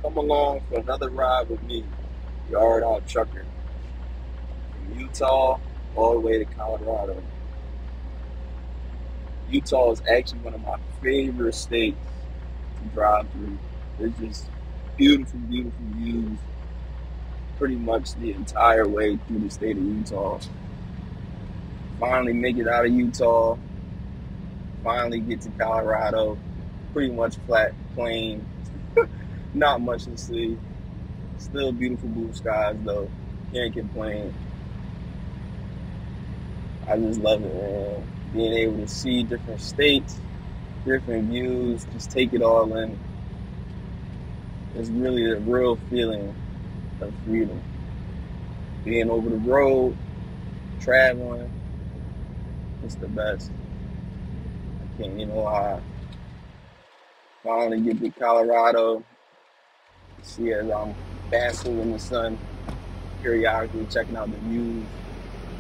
Come along for another ride with me, Yard Out Trucker, from Utah all the way to Colorado. Utah is actually one of my favorite states to drive through. There's just beautiful, beautiful views pretty much the entire way through the state of Utah. Finally make it out of Utah, finally get to Colorado, pretty much flat, plain, not much to see. Still beautiful blue skies though, can't complain. I just love it, man. Being able to see different states, different views, just take it all in. It's really a real feeling of freedom. Being over the road, traveling, it's the best. I can't, I finally get to Colorado, see as I'm basking in the sun, periodically checking out the views.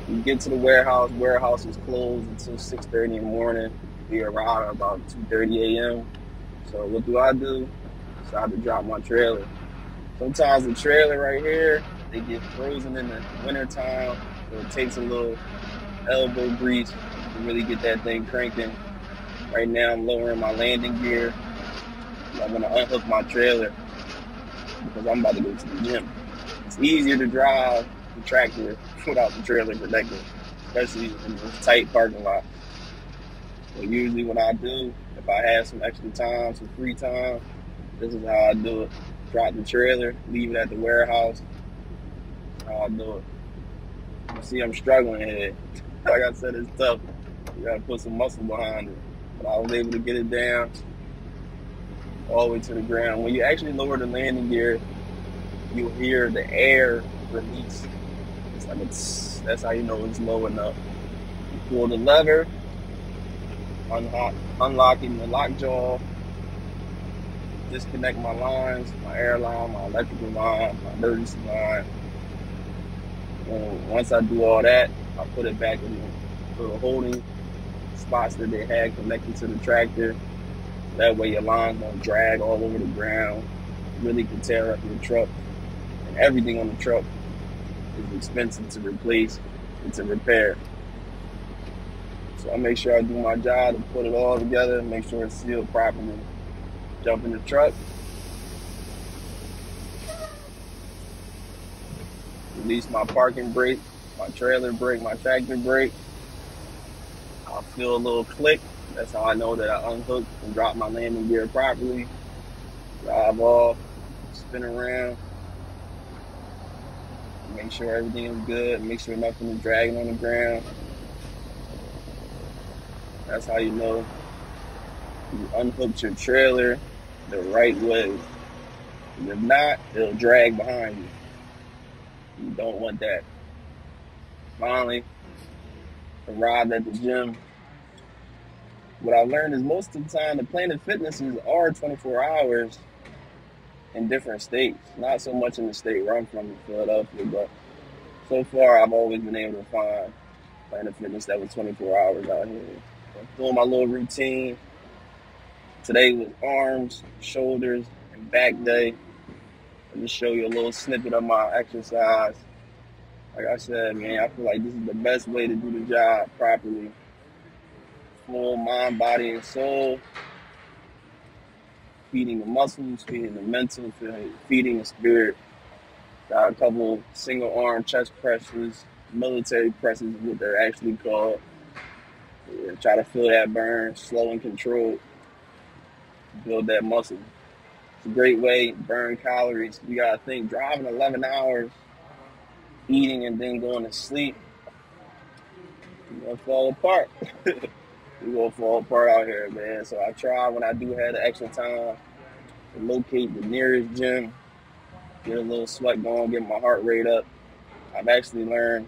We get to the warehouse is closed until 6:30 in the morning. We arrive at about 2:30 a.m. So what do? I decide to drop my trailer. Sometimes the trailer right here, they get frozen in the wintertime, so it takes a little elbow grease to really get that thing cranking. Right now I'm lowering my landing gear. I'm gonna unhook my trailer because I'm about to go to the gym. It's easier to drive the tractor without the trailer protected, especially in this tight parking lot. So usually what I do, if I have some extra time, some free time, this is how I do it. Drop the trailer, leave it at the warehouse. That's how I do it. You see, I'm struggling here. Like I said, it's tough. You gotta put some muscle behind it. But I was able to get it down all the way to the ground. When you actually lower the landing gear, you'll hear the air release. It's like that's how you know it's low enough. You pull the lever, unlocking the lockjaw, disconnect my lines, my air line, my electrical line, my emergency line. And once I do all that, I put it back in the holding spots that they had connected to the tractor. That way your lines don't drag all over the ground, really can tear up your truck. And everything on the truck is expensive to replace and to repair. So I make sure I do my job to put it all together, make sure it's sealed properly. Jump in the truck, release my parking brake, my trailer brake, my tractor brake. I'll feel a little click. That's how I know that I unhooked and dropped my landing gear properly. Drive off, spin around, make sure everything is good, make sure nothing is dragging on the ground. That's how you know you unhooked your trailer the right way. If not, it'll drag behind you. You don't want that. Finally, arrived at the gym. What I learned is most of the time the Planet Fitnesses are 24 hours in different states. Not so much in the state where I'm from, in Philadelphia, but so far I've always been able to find Planet Fitness that was 24 hours out here. So doing my little routine. Today was arms, shoulders, and back day. I'll just show you a little snippet of my exercise. Like I said, man, I feel like this is the best way to do the job properly. Full mind, body, and soul. Feeding the muscles, feeding the mental, feeding the spirit. Got a couple single arm chest presses, military presses is what they're actually called. Yeah, try to feel that burn, slow and controlled. Build that muscle. It's a great way to burn calories. You gotta think, driving 11 hours, eating and then going to sleep, you're gonna fall apart. You're gonna fall apart out here, man. So I try when I do have the extra time to locate the nearest gym, get a little sweat going, get my heart rate up. I've actually learned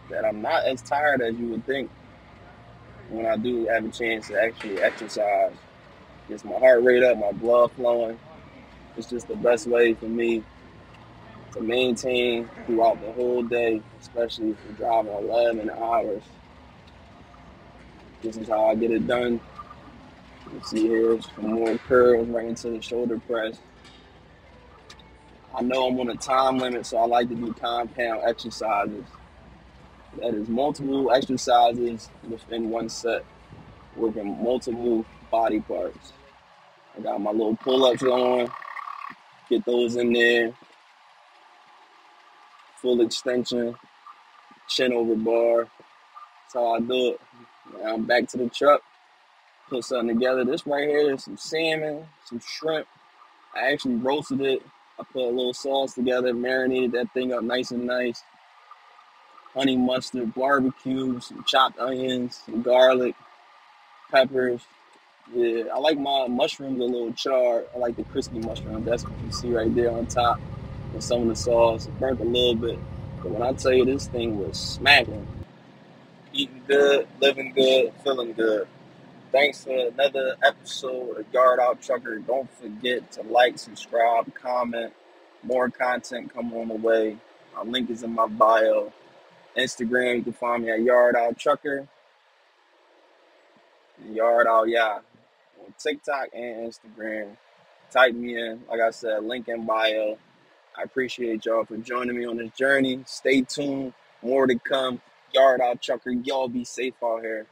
that I'm not as tired as you would think when I do have a chance to actually exercise. Gets my heart rate up, my blood flowing. It's just the best way for me to maintain throughout the whole day, especially if you're driving 11 hours. This is how I get it done. You see here, some more curls right into the shoulder press. I know I'm on a time limit, so I like to do compound exercises. That is multiple exercises within one set, working multiple body parts. I got my little pull-ups on, get those in there, full extension, chin over bar. That's how I do it. Now I'm back to the truck, put something together. This right here is some salmon, some shrimp. I actually roasted it. I put a little sauce together, marinated that thing up nice, honey mustard, barbecue, some chopped onions, some garlic, peppers. Yeah, I like my mushrooms a little charred. I like the crispy mushrooms. That's what you see right there on top with some of the sauce. It burnt a little bit. But when I tell you this thing was smacking, eating good, living good, feeling good. Thanks for another episode of Yard Out Trucker. Don't forget to like, subscribe, comment. More content come on the way. My link is in my bio. Instagram, you can find me at Yard Out Trucker. Yard Out Yeah. On TikTok and Instagram. Type me in. Like I said, link in bio. I appreciate y'all for joining me on this journey. Stay tuned. More to come. Yard Out Trucker. Y'all be safe out here.